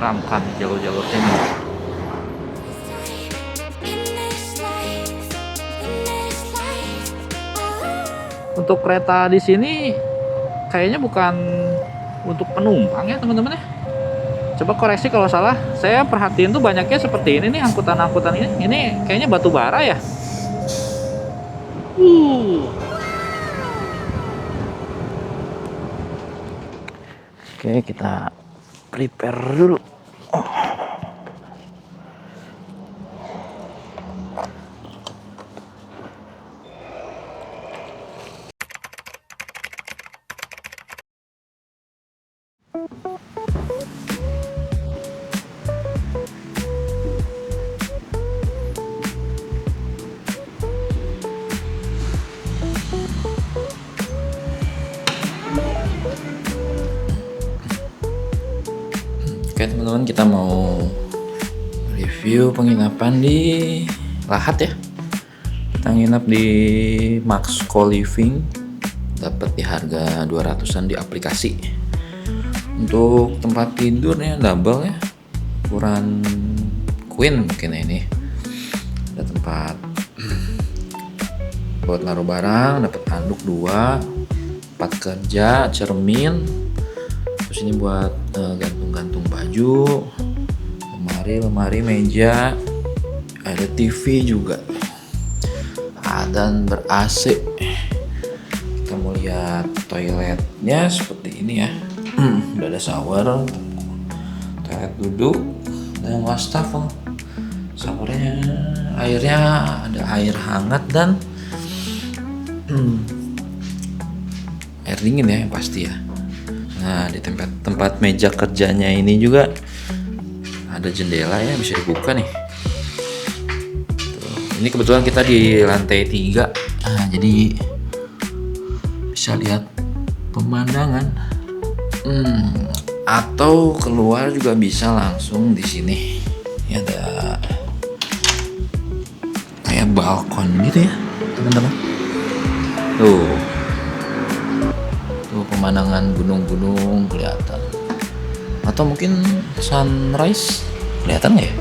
menyeramkan di jalur-jalur sini. Untuk kereta di sini kayaknya bukan untuk penumpang ya teman-teman ya. Coba koreksi kalau salah. Saya perhatiin tuh banyaknya seperti ini nih, angkutan-angkutan ini. Ini kayaknya batu bara ya. Oke, kita prepare dulu. Oke teman-teman, kita mau review penginapan di Lahat ya. Kita nginap di Max Co-Living, dapat di harga 200-an di aplikasi. Untuk tempat tidurnya double ya, ukuran queen mungkin ini. Ada tempat buat naruh barang, dapat handuk 2, tempat kerja, cermin. Terus ini buat gantung-gantung baju, lemari, meja, ada TV juga, dan ber-AC. Kita mau lihat toiletnya seperti ini ya. Udah ada shower, toilet duduk, dan wastafel. Showernya, airnya ada air hangat dan air dingin ya yang pasti ya. Nah, di tempat meja kerjanya ini juga ada jendela ya, bisa dibuka nih. Tuh. Ini kebetulan kita di lantai 3. Nah, jadi bisa lihat pemandangan. Atau keluar juga bisa langsung di sini. Ini ada kayak balkon gitu ya, teman-teman. Tuh pemandangan gunung-gunung kelihatan, atau mungkin sunrise kelihatan nggak ya?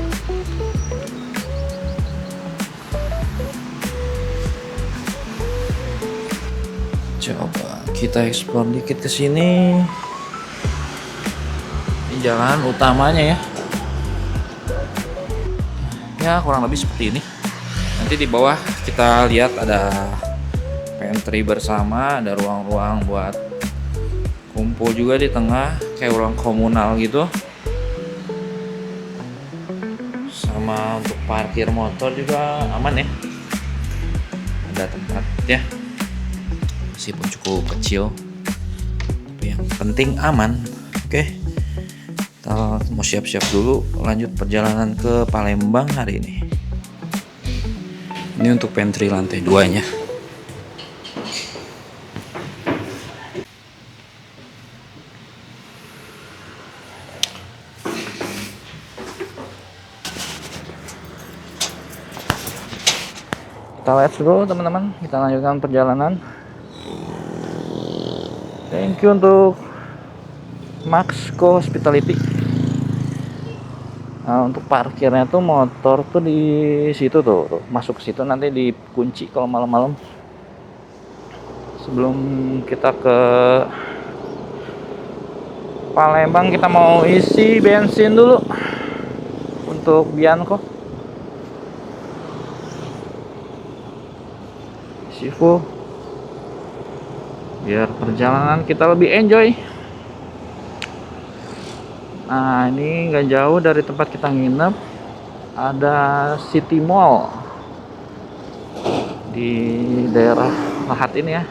Coba kita explore dikit ke sini. Ini jalan utamanya ya. Ya kurang lebih seperti ini. Nanti di bawah kita lihat ada pantry bersama, ada ruang-ruang buat kumpul juga di tengah, kayak ruang komunal gitu. Sama untuk parkir motor juga aman ya. Ada tempat ya, meskipun cukup kecil, tapi yang penting aman. Oke, kita mau siap-siap dulu lanjut perjalanan ke Palembang hari ini. Ini untuk pantry lantai 2 nya. Kita let's go teman-teman, kita lanjutkan perjalanan. Thank you untuk Max Co Hospitality. Nah, untuk parkirnya tuh motor tuh di situ tuh, masuk ke situ nanti dikunci kalau malam-malam. Sebelum kita ke Palembang, kita mau isi bensin dulu untuk Bianco. Full biar perjalanan kita lebih enjoy. Nah, ini nggak jauh dari tempat kita nginep, ada City Mall di daerah Lahat ini ya.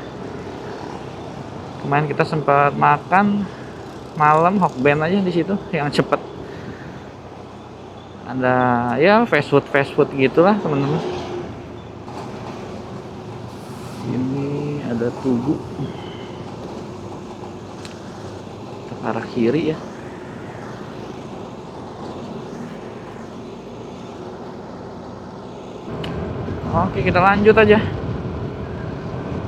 Kemarin kita sempat makan malam hokben aja di situ yang cepet. Ada ya fast food gitulah teman-teman. Ini ada Tugu, ke arah kiri ya. Oke, kita lanjut aja.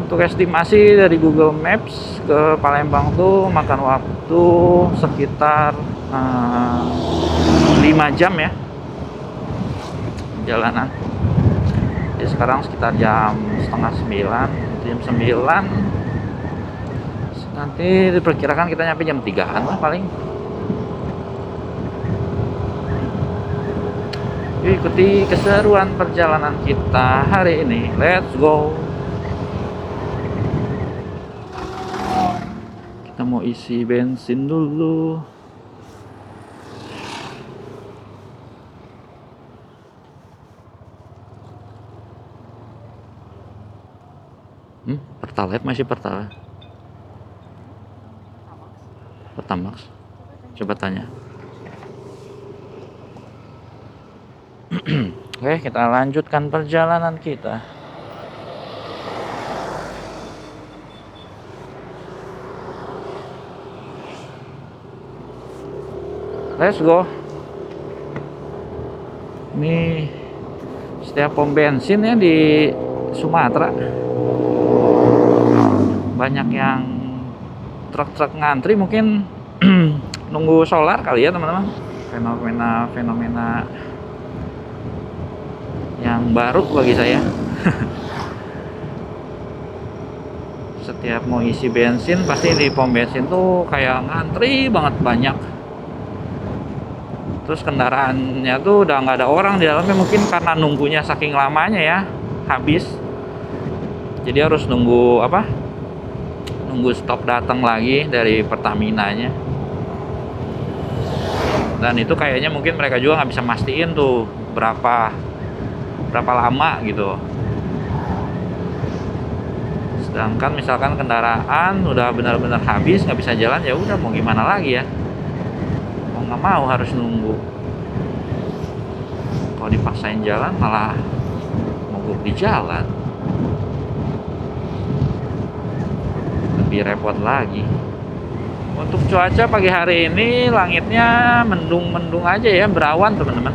Untuk estimasi dari Google Maps ke Palembang tuh makan waktu sekitar 5 jam ya jalanan. Jadi sekarang sekitar jam setengah 9, jam 9 nanti diperkirakan kita nyampe jam 3-an lah paling. Yuk ikuti keseruan perjalanan kita hari ini. Let's go. Kita mau isi bensin dulu. Pertalite masih Pertalite. Pertamax. Coba tanya. Oke, kita lanjutkan perjalanan kita. Let's go. Ini setiap pom bensin ya di Sumatera banyak yang truk-truk ngantri, mungkin nunggu solar kali ya teman-teman. Fenomena yang baru bagi saya. Setiap mau isi bensin pasti di pom bensin tuh kayak ngantri banget, banyak. Terus kendaraannya tuh udah nggak ada orang di dalamnya, mungkin karena nunggunya saking lamanya ya, habis. Jadi harus nunggu nunggu stok datang lagi dari Pertaminanya. Dan itu kayaknya mungkin mereka juga nggak bisa mastiin tuh berapa lama gitu. Sedangkan misalkan kendaraan udah benar-benar habis, nggak bisa jalan, ya udah mau gimana lagi ya, mau nggak mau harus nunggu. Kalau dipaksain jalan malah mogok di jalan, lebih repot lagi. Untuk cuaca pagi hari ini langitnya mendung-mendung aja ya, berawan teman-teman.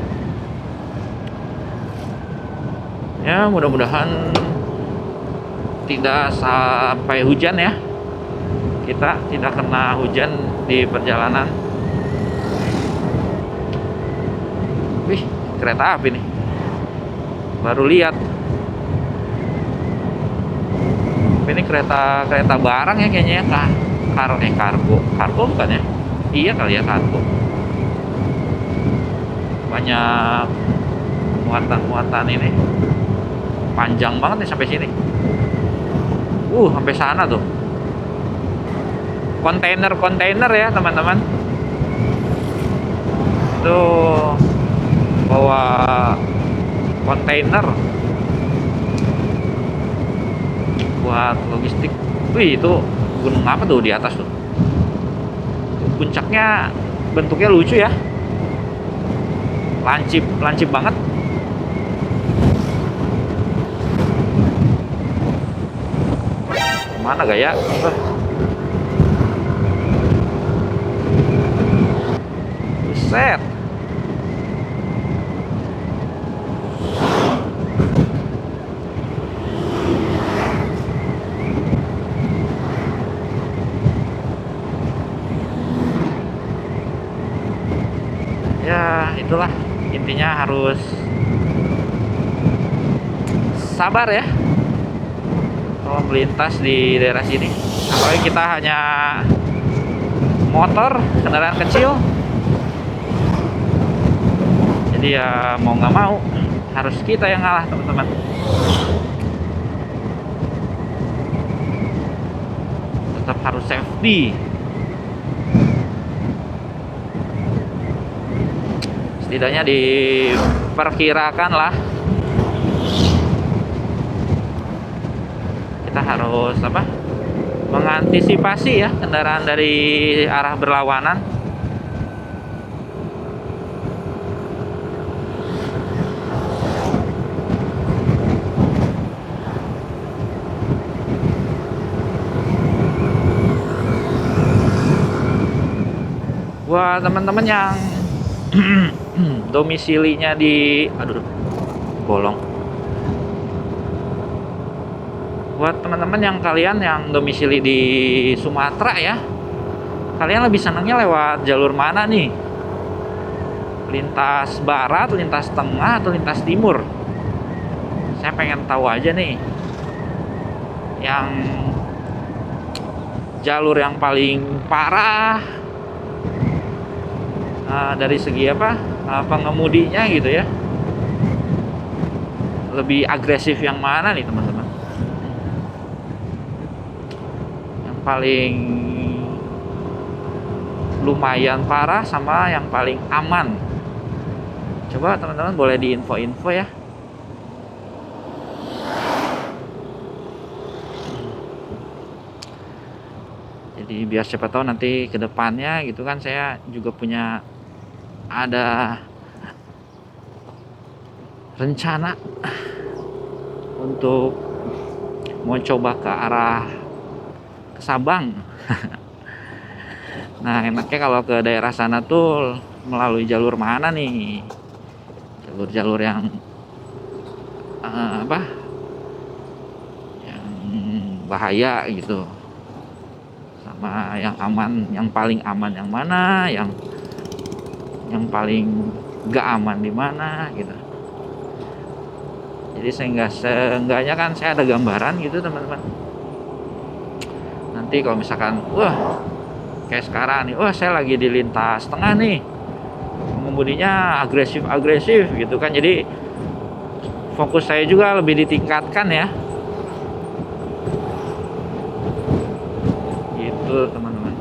Ya mudah-mudahan tidak sampai hujan ya, kita tidak kena hujan di perjalanan. Wih, kereta api nih, baru lihat. Ini kereta barang ya kayaknya ya. Kargo bukan ya? Iya kali ya, kargo. Banyak muatan ini, panjang banget nih sampai sini. Sampai sana tuh. Kontainer ya teman-teman. Tuh bawa kontainer buat logistik. Wih, itu gunung apa tuh di atas tuh? Puncaknya bentuknya lucu ya. Lancip banget. Mana gaya? Buset. Ya itulah intinya, harus sabar ya kalau melintas di daerah sini. Apalagi kita hanya motor, kendaraan kecil. Jadi ya mau nggak mau harus kita yang ngalah teman-teman. Tetap harus safety. Setidaknya diperkirakan lah, kita harus mengantisipasi ya kendaraan dari arah berlawanan. Buat teman-teman yang domisilinya di bolong. Buat teman-teman yang kalian yang domisili di Sumatera ya, kalian lebih senangnya lewat jalur mana nih? Lintas barat, lintas tengah, atau lintas timur? Saya pengen tahu aja nih. Yang jalur yang paling parah dari segi apa? Pengemudinya gitu ya. Lebih agresif yang mana nih teman-teman? Yang paling lumayan parah sama yang paling aman? Coba teman-teman boleh diinfo-info ya. Jadi biar siapa tahu nanti ke depannya gitu kan, saya juga punya ada rencana untuk mau coba ke arah ke Sabang. Nah, enaknya kalau ke daerah sana tuh melalui jalur mana nih? Jalur-jalur yang apa? Yang bahaya gitu. Sama yang aman, yang paling aman yang mana? Yang paling gak aman di mana gitu. Jadi seenggaknya kan saya ada gambaran gitu teman-teman. Nanti kalau misalkan kayak sekarang nih, saya lagi di lintas tengah nih, pengemudinya agresif gitu kan, jadi fokus saya juga lebih ditingkatkan ya, gitu teman-teman.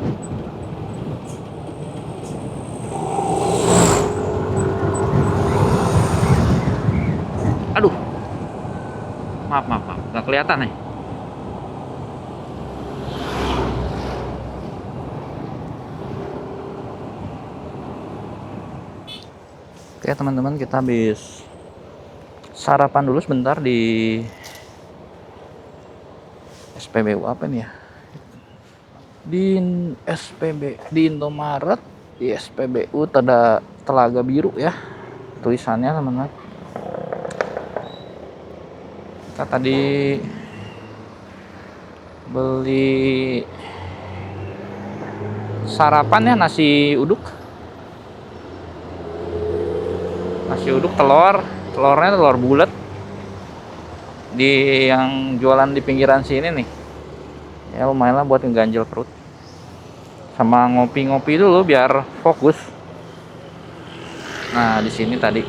Aduh, maaf, nggak kelihatan nih. Oke teman-teman, kita habis sarapan dulu sebentar di SPBU apa nih ya? Di di Indomaret, di SPBU Telaga Biru ya tulisannya teman-teman. Kita tadi beli sarapan ya, nasi uduk telurnya telur bulat di yang jualan di pinggiran sini nih ya, lumayan lah buat ngeganjel perut, sama ngopi-ngopi dulu biar fokus. Nah di sini tadi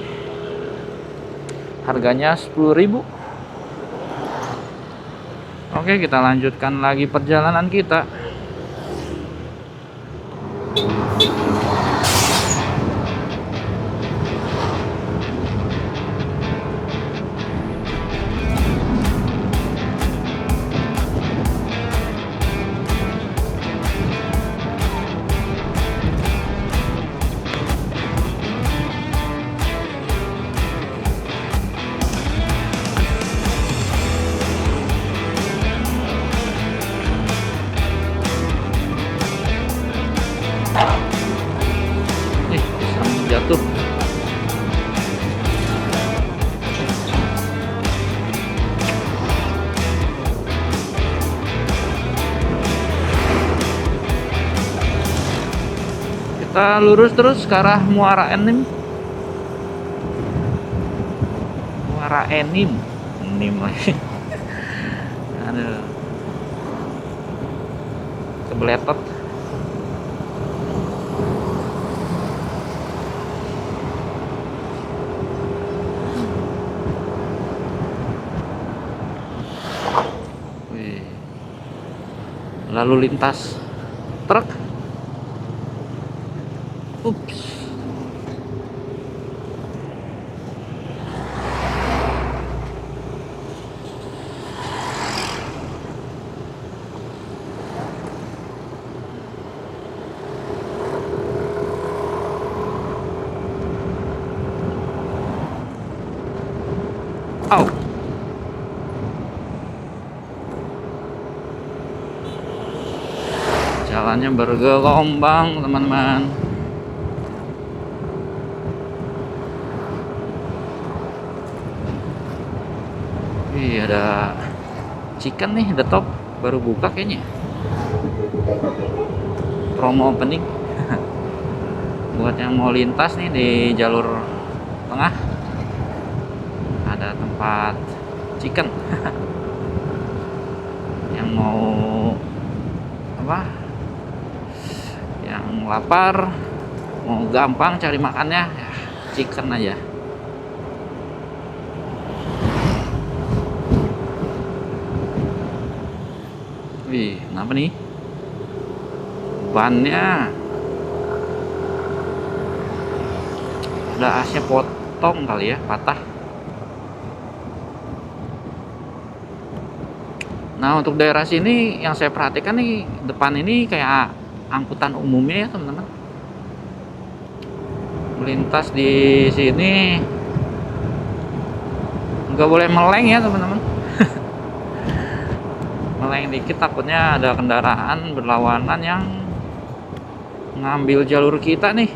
harganya 10.000. Oke, kita lanjutkan lagi perjalanan kita. Jatuh. Kita lurus terus ke arah Muara Enim. Muara Enim lagi. Aduh, kebeletot. Lalu lintas truk. Ups. Au. Jalannya bergelombang, teman-teman. Ada Chicken nih, The Top baru buka kayaknya. Promo opening buat yang mau lintas nih di jalur tengah, ada tempat chicken. Yang mau apa, yang lapar, mau gampang cari makannya ya, chicken aja. Wih, kenapa nih bannya udah asnya potong kali ya, patah. Nah, untuk daerah sini yang saya perhatikan nih, depan ini kayak angkutan umumnya ya teman-teman. Melintas di sini nggak boleh meleng ya teman-teman. Meleng dikit takutnya ada kendaraan berlawanan yang ngambil jalur kita nih.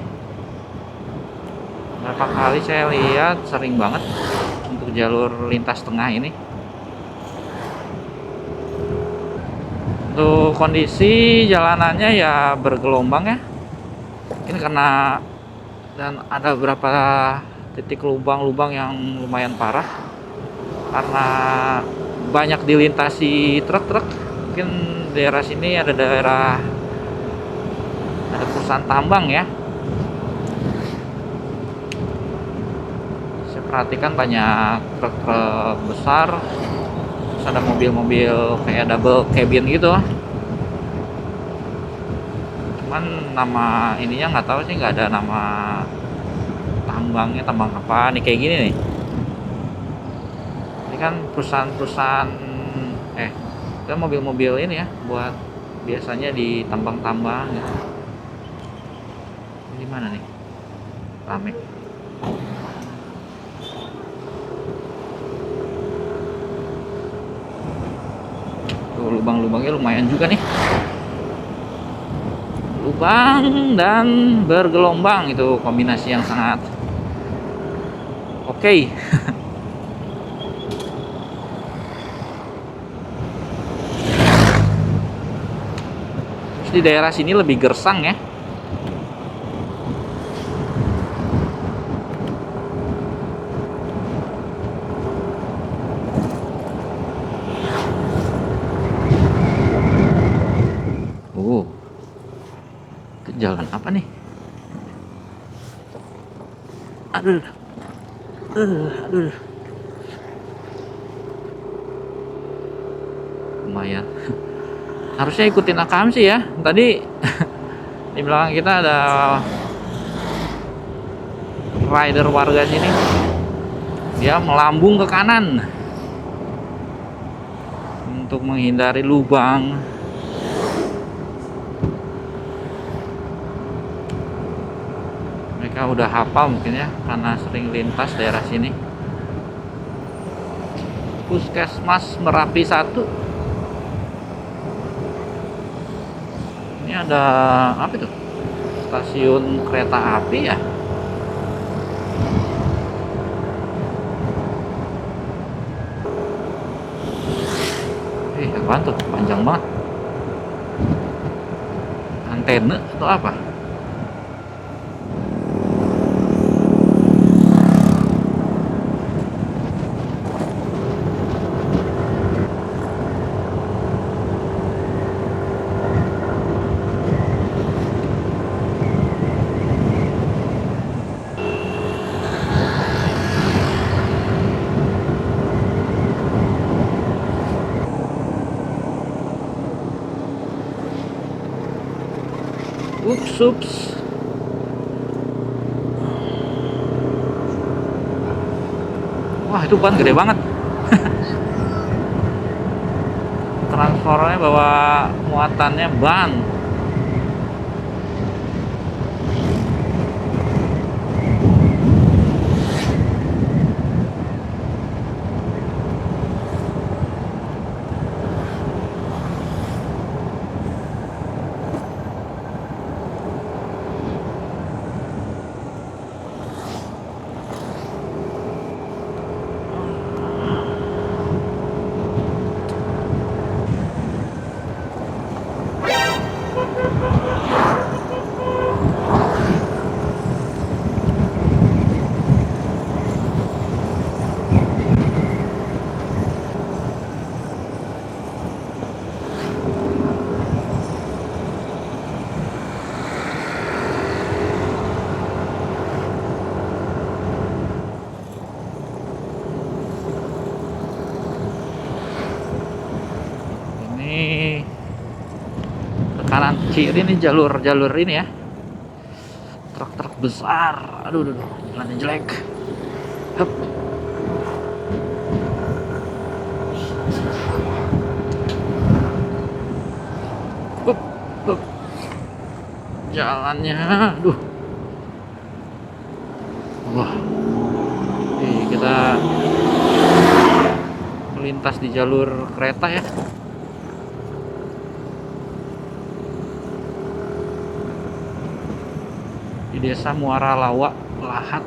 Berapa kali saya lihat, sering banget untuk jalur lintas tengah ini. Untuk kondisi jalanannya ya bergelombang ya, mungkin karena dan ada beberapa titik lubang-lubang yang lumayan parah karena banyak dilintasi truk-truk. Mungkin daerah sini ada perusahaan tambang ya. Saya perhatikan banyak truk-truk besar, terus ada mobil-mobil kayak double cabin gitu. Cuman nama ininya nggak tahu sih, nggak ada nama tambangnya, tambang apa nih kayak gini nih. Ini kan perusahaan itu mobil-mobil ini ya, buat biasanya di tambang-tambang gitu. Ini mana nih? Rame. Tuh, lubang-lubangnya lumayan juga nih. Lubang dan bergelombang, itu kombinasi yang sangat oke. Terus di daerah sini lebih gersang ya. Jalan apa nih? Aduh. Lumayan. Harusnya ikutin AKM sih ya. Tadi di belakang kita ada rider warga sini. Dia melambung ke kanan untuk menghindari lubang. Mereka udah hafal mungkin ya, karena sering lintas daerah sini. Puskesmas Merapi 1. Ini ada apa itu? Stasiun kereta api ya. Apaan tuh? Panjang banget. Antena atau apa? Ups. Wah, itu ban gede banget. Transformernya bawa muatannya ban. kanan kiri nih jalur-jalur ini ya, truk-truk besar. Aduh, jalannya jelek. Hup. Hup, hup. Jalannya, aduh. Wah, kita melintas di jalur kereta ya. Di desa Muara Lawa, Lahat.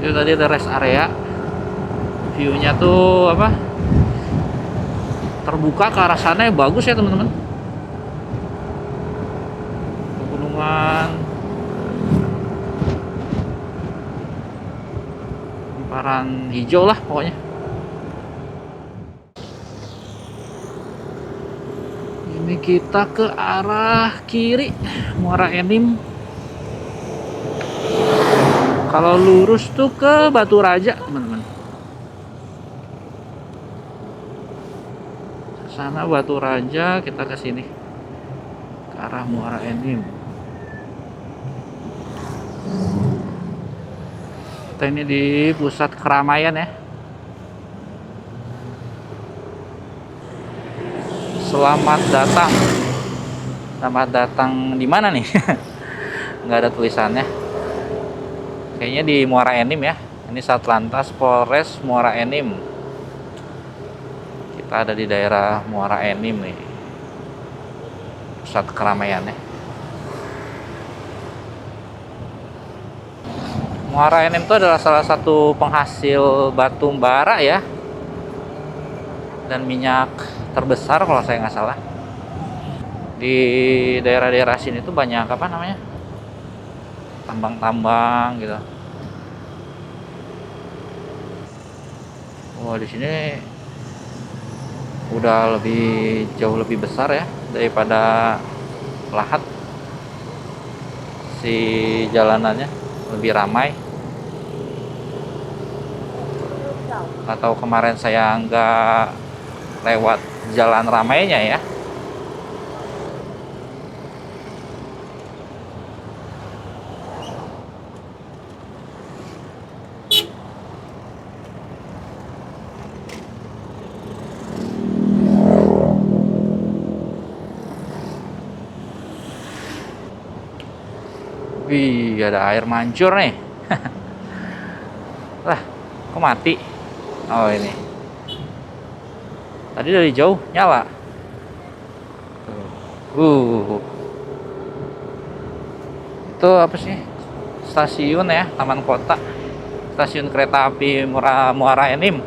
Itu tadi ada rest area. View-nya tuh apa? Terbuka ke arah sana ya, bagus ya teman-teman. Pegunungan, hamparan hijau lah pokoknya. Ini kita ke arah kiri, Muara Enim. Kalau lurus tuh ke Batu Raja teman-teman. Sana Batu Raja, kita ke sini ke arah Muara Enim. Kita ini di pusat keramaian ya. Selamat datang. Selamat datang di mana nih? Nggak ada tulisannya. Kayaknya di Muara Enim ya. Ini Satlantas Polres Muara Enim. Kita ada di daerah Muara Enim nih, pusat keramaiannya. Muara Enim itu adalah salah satu penghasil batu bara ya, dan minyak terbesar kalau saya nggak salah. Di daerah-daerah sini tuh banyak apa namanya, tambang-tambang gitu. Wah, di sini udah jauh lebih besar ya daripada Lahat. Si jalanannya lebih ramai. Atau kemarin saya nggak lewat jalan ramainya ya. Wih, ada air mancur nih. Lah, kok mati? Oh, ini. Tadi dari jauh nyala. Itu apa sih? Stasiun ya, Taman Kota. Stasiun kereta api Muara Enim.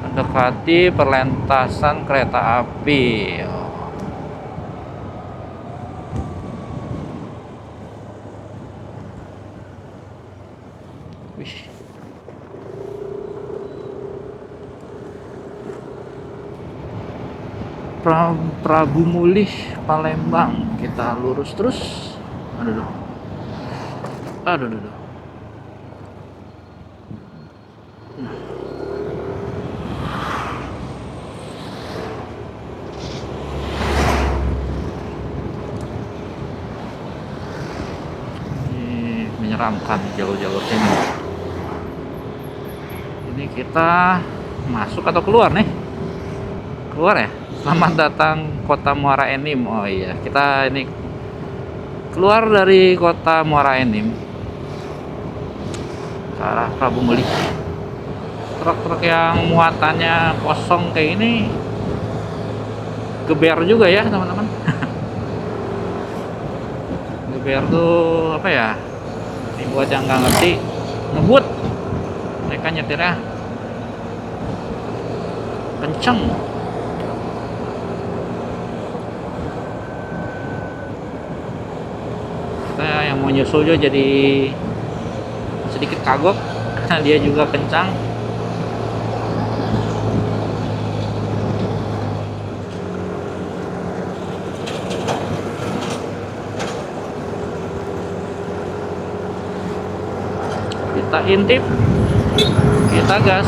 Mendekati perlintasan kereta api. Wih. Prabu Mulih, Palembang. Kita lurus terus. Aduh. Menyeramkan jalur-jalur ini. Ini kita masuk atau keluar nih? Keluar ya. Selamat datang Kota Muara Enim. Oh iya, kita ini keluar dari Kota Muara Enim ke arah Prabu Mulih. Truk-truk yang muatannya kosong kayak ini geber juga ya teman-teman. Geber tuh apa ya? Ini buat yang nggak ngerti, ngebut. Mereka nyetirnya kenceng. Kita yang mau nyusul juga jadi sedikit kagok karena dia juga kencang. kita intip, kita gas.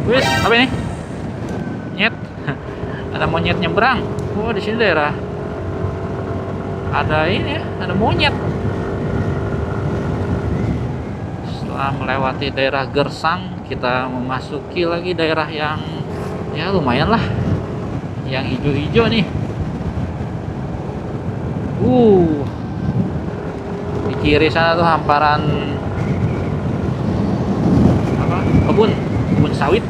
Wis, apa ini? Nyet. Ada monyet nyebrang. Oh, di sini daerah. Ada ini ya, ada monyet. Setelah melewati daerah Gersang, kita memasuki lagi daerah yang ya lumayan lah. Yang hijau-hijau nih. Di kiri sana tuh hamparan apa? Kebun sawit.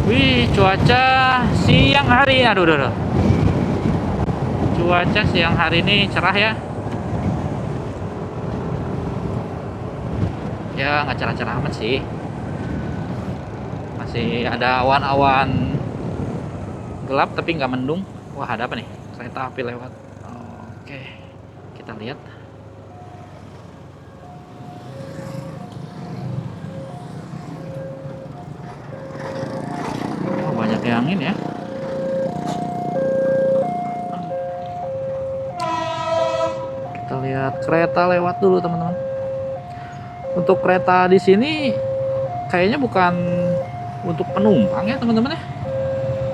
Wih, cuaca siang hari, aduh. Cuaca siang hari ini cerah ya. Ya nggak cerah-cerah amat sih. Masih ada awan-awan gelap tapi nggak mendung. Wah, ada apa nih? Kereta api lewat. Oke, kita lihat. Oh, banyak yang ini ya. Kita lihat kereta lewat dulu, teman-teman. Untuk kereta di sini kayaknya bukan untuk penumpang ya, teman-teman ya.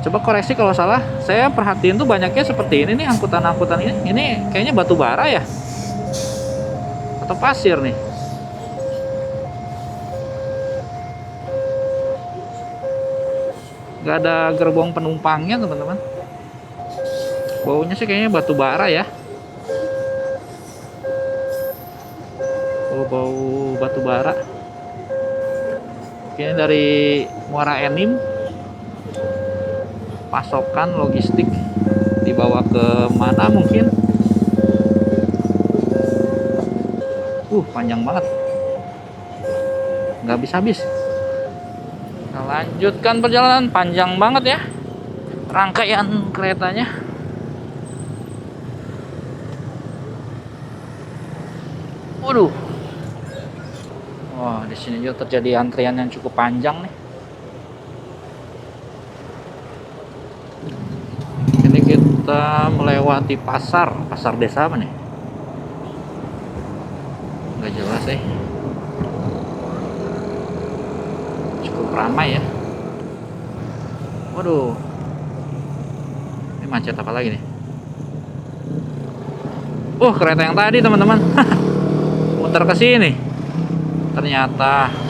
Coba koreksi kalau salah. Saya perhatiin tuh banyaknya seperti ini nih, angkutan-angkutan ini. Ini kayaknya batu bara ya, atau pasir nih. Gak ada gerbong penumpangnya, teman-teman. Baunya sih kayaknya batu bara ya. Bau batu bara. Kayaknya dari Muara Enim. Pasokan logistik dibawa ke mana mungkin. Panjang banget, nggak habis-habis. Kita lanjutkan perjalanan, panjang banget ya rangkaian keretanya. Waduh. Wah, di sini juga terjadi antrian yang cukup panjang nih. Ini kita melewati pasar desa apa nih? Nggak jelas sih. Cukup ramai ya. Waduh. Ini macet apa lagi nih? Kereta yang tadi teman-teman. Muter ke sini. Ternyata.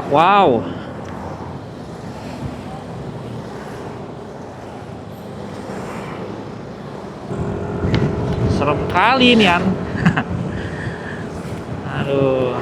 Wow. Serem kali ini an. Aduh.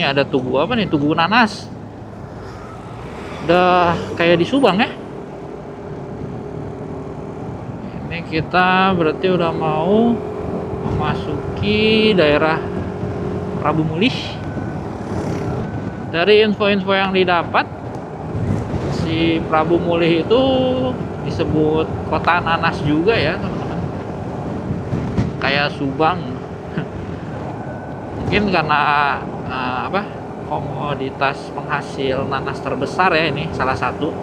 Ada tugu apa nih? Tugu nanas. Udah kayak di Subang ya. Ini kita berarti udah mau memasuki daerah Prabu Mulih. Dari info-info yang didapat, si Prabu Mulih itu disebut kota nanas juga ya teman-teman. Kayak Subang. Mungkin karena komoditas penghasil nanas terbesar ya, ini salah satu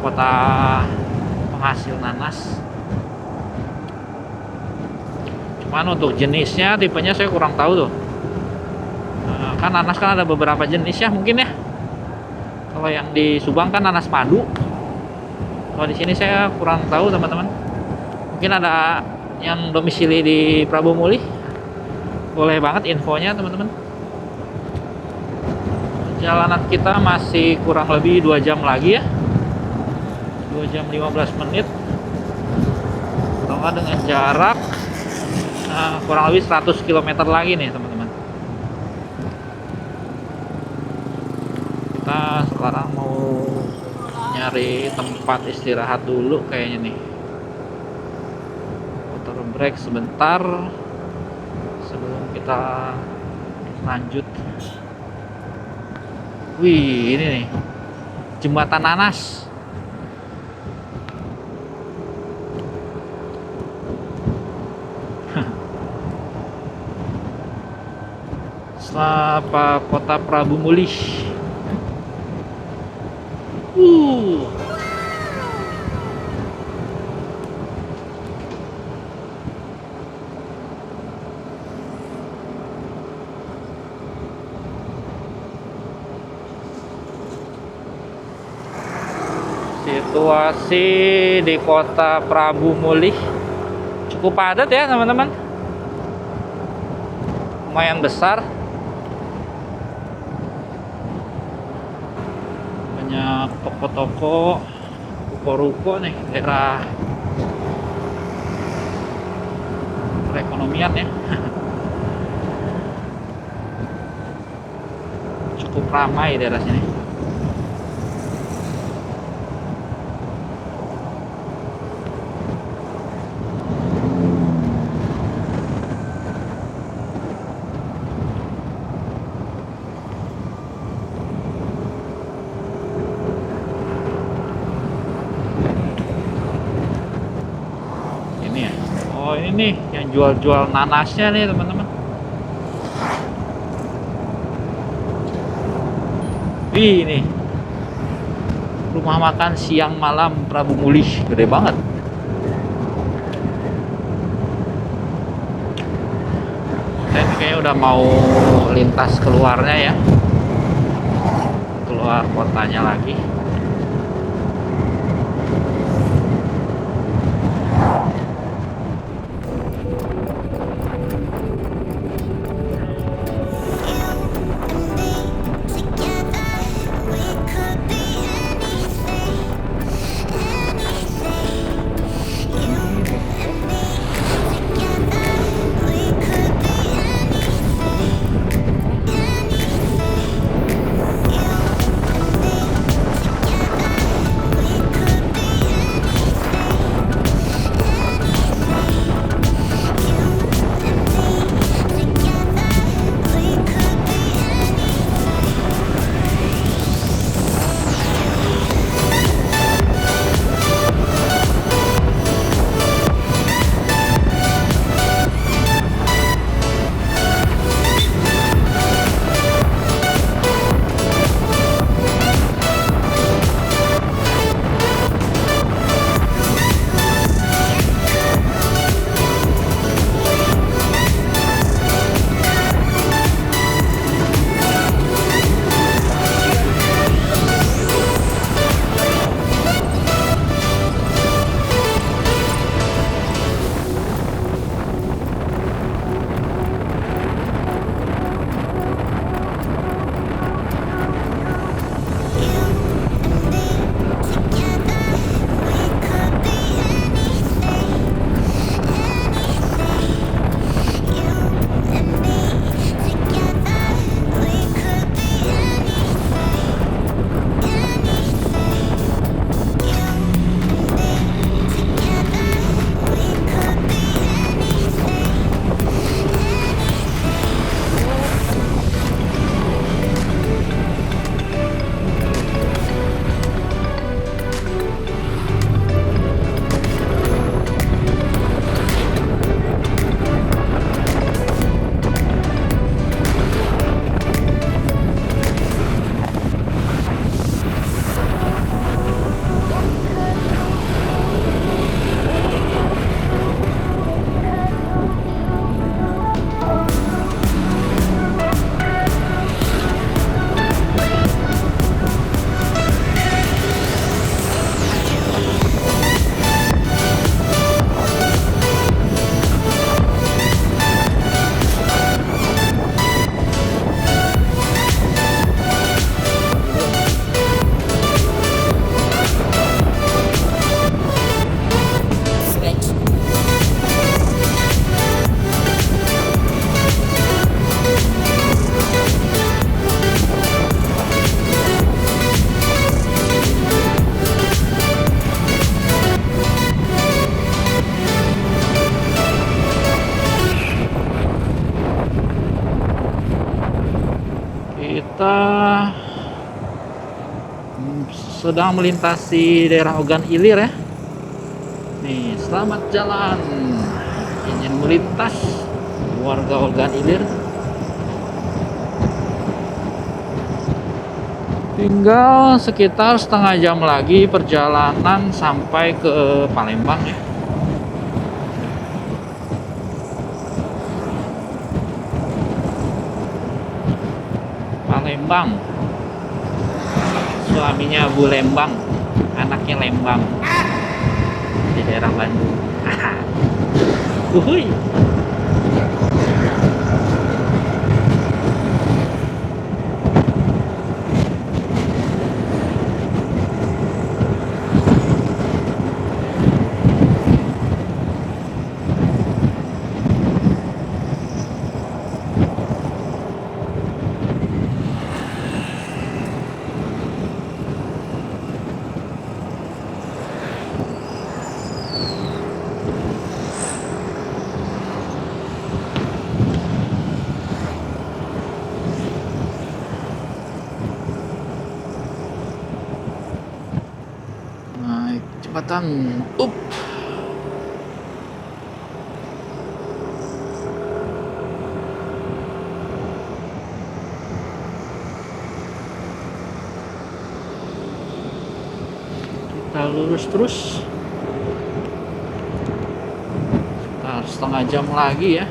kota penghasil nanas. Cuman untuk jenisnya, tipenya saya kurang tahu tuh. Kan nanas kan ada beberapa jenis ya mungkin ya. Kalau yang di Subang kan nanas madu. Kalau di sini saya kurang tahu teman-teman. Mungkin ada yang domisili di Prabu Mulih. Boleh banget infonya teman-teman. Perjalanan kita masih kurang lebih 2 jam lagi ya, 2 jam 15 menit, atau dengan jarak kurang lebih 100 km lagi nih teman-teman. kita sekarang mau nyari tempat istirahat dulu kayaknya nih. Putar break sebentar sebelum kita lanjut. Wih, ini nih Jembatan Nanas. Selapa Kota Prabu Mulih. Situasi di Kota Prabu Mulih cukup padat ya teman-teman, lumayan besar, banyak toko-toko, ruko-ruko nih, daerah perekonomian ya. Cukup ramai daerah sini. Oh, ini nih yang jual-jual nanasnya nih teman-teman. Ini rumah makan siang malam Prabu Mulih, gede banget. Ini kayaknya udah mau lintas keluarnya ya, keluar kotanya lagi. sedang melintasi daerah Ogan Ilir ya. Nih, selamat jalan. Ingin melintas warga Ogan Ilir. Tinggal sekitar setengah jam lagi perjalanan sampai ke Palembang ya. Palembang, suaminya Bu Lembang, anaknya Lembang di daerah Bandung. Uhuy. Naik jembatan up. Kita lurus terus. Sekitar setengah jam lagi ya.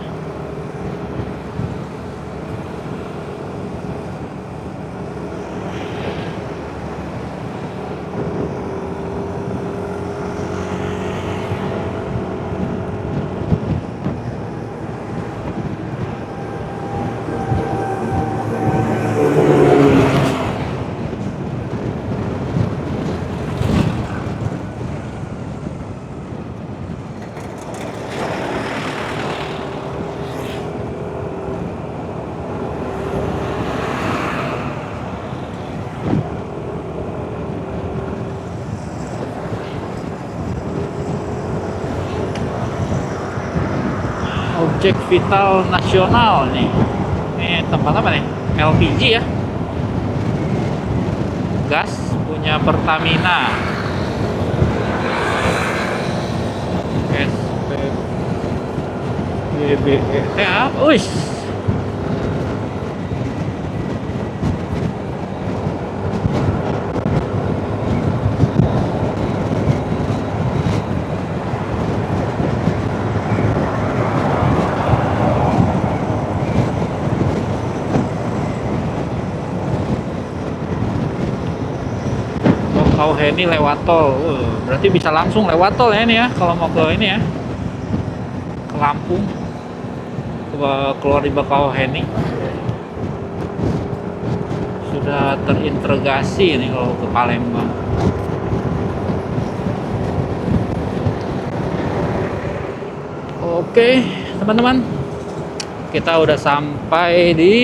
Objek vital nasional nih. Ini tempat apa nih? LPG ya. Gas punya Pertamina. SPBBE. Apa? Wih. Bakauheni lewat tol. Berarti bisa langsung lewat tol ya ini ya kalau mau ke ini ya. Ke Lampung. Keluar di Bakauheni. Sudah terintegrasi ini kalau ke Palembang. Oke, teman-teman. Kita udah sampai di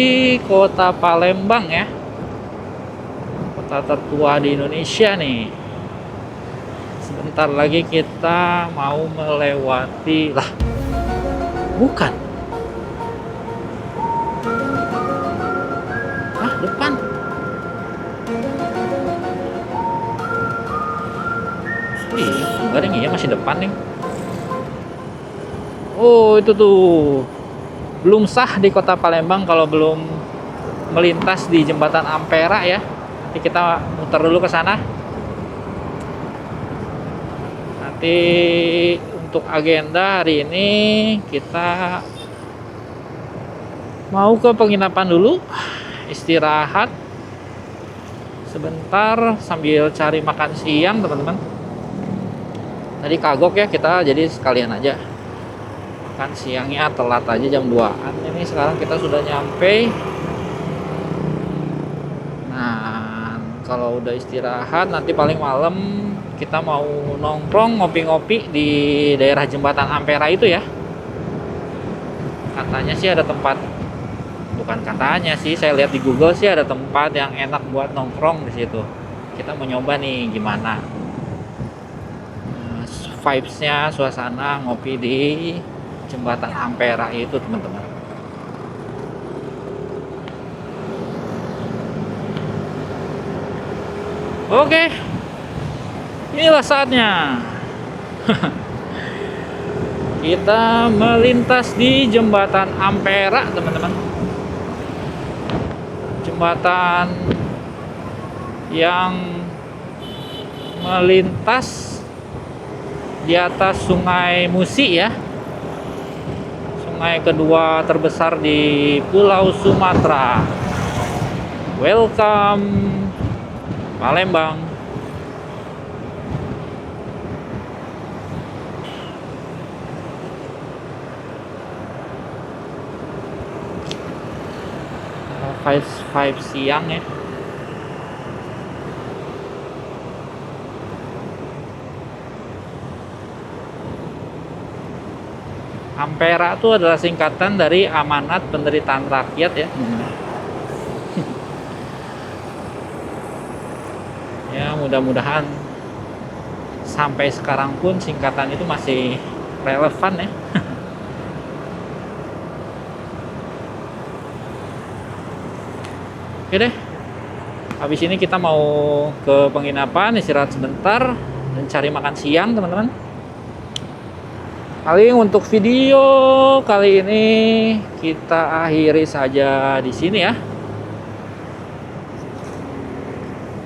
kota Palembang ya. Tertua di Indonesia nih. Sebentar lagi kita mau melewati lah. Bukan. Ah, depan. Enggak deh, iya masih depan nih. Oh, itu tuh. Belum sah di kota Palembang kalau belum melintas di jembatan Ampera ya. Nanti kita muter dulu ke sana. Nanti untuk agenda hari ini kita mau ke penginapan dulu, istirahat sebentar sambil cari makan siang teman-teman. Tadi kagok ya kita, jadi sekalian aja makan siangnya telat aja jam 2-an. Ini sekarang kita sudah nyampe. Kalau udah istirahat nanti paling malam kita mau nongkrong ngopi-ngopi di daerah jembatan Ampera itu ya. Katanya sih ada tempat, bukan katanya sih, saya lihat di Google sih ada tempat yang enak buat nongkrong di situ. Kita mau nyoba nih gimana vibes-nya, suasana ngopi di jembatan Ampera itu teman-teman. Oke, Inilah saatnya. Kita melintas di jembatan Ampera, teman-teman. Jembatan yang melintas di atas Sungai Musi ya. Sungai kedua terbesar di Pulau Sumatera. Welcome Palembang. Five siang ya. Ampera itu adalah singkatan dari Amanat Penderitaan Rakyat ya. Ya, mudah-mudahan sampai sekarang pun singkatan itu masih relevan ya. Oke deh. Habis ini kita mau ke penginapan, istirahat sebentar dan cari makan siang, teman-teman. Paling untuk video kali ini kita akhiri saja di sini ya.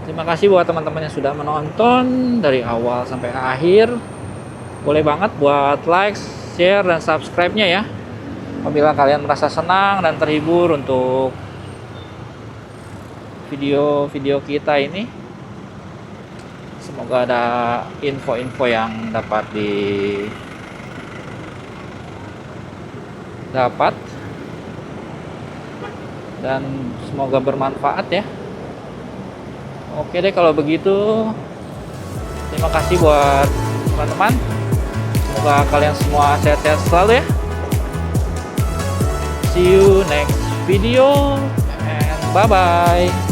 Terima kasih buat teman-teman yang sudah menonton dari awal sampai akhir. Boleh banget buat like, share, dan subscribe-nya ya. Apabila kalian merasa senang dan terhibur untuk video-video kita ini. Semoga ada info-info yang dapat dan semoga bermanfaat ya. Oke deh kalau begitu. Terima kasih buat teman-teman. Semoga kalian semua sehat-sehat selalu ya. See you next video and bye-bye.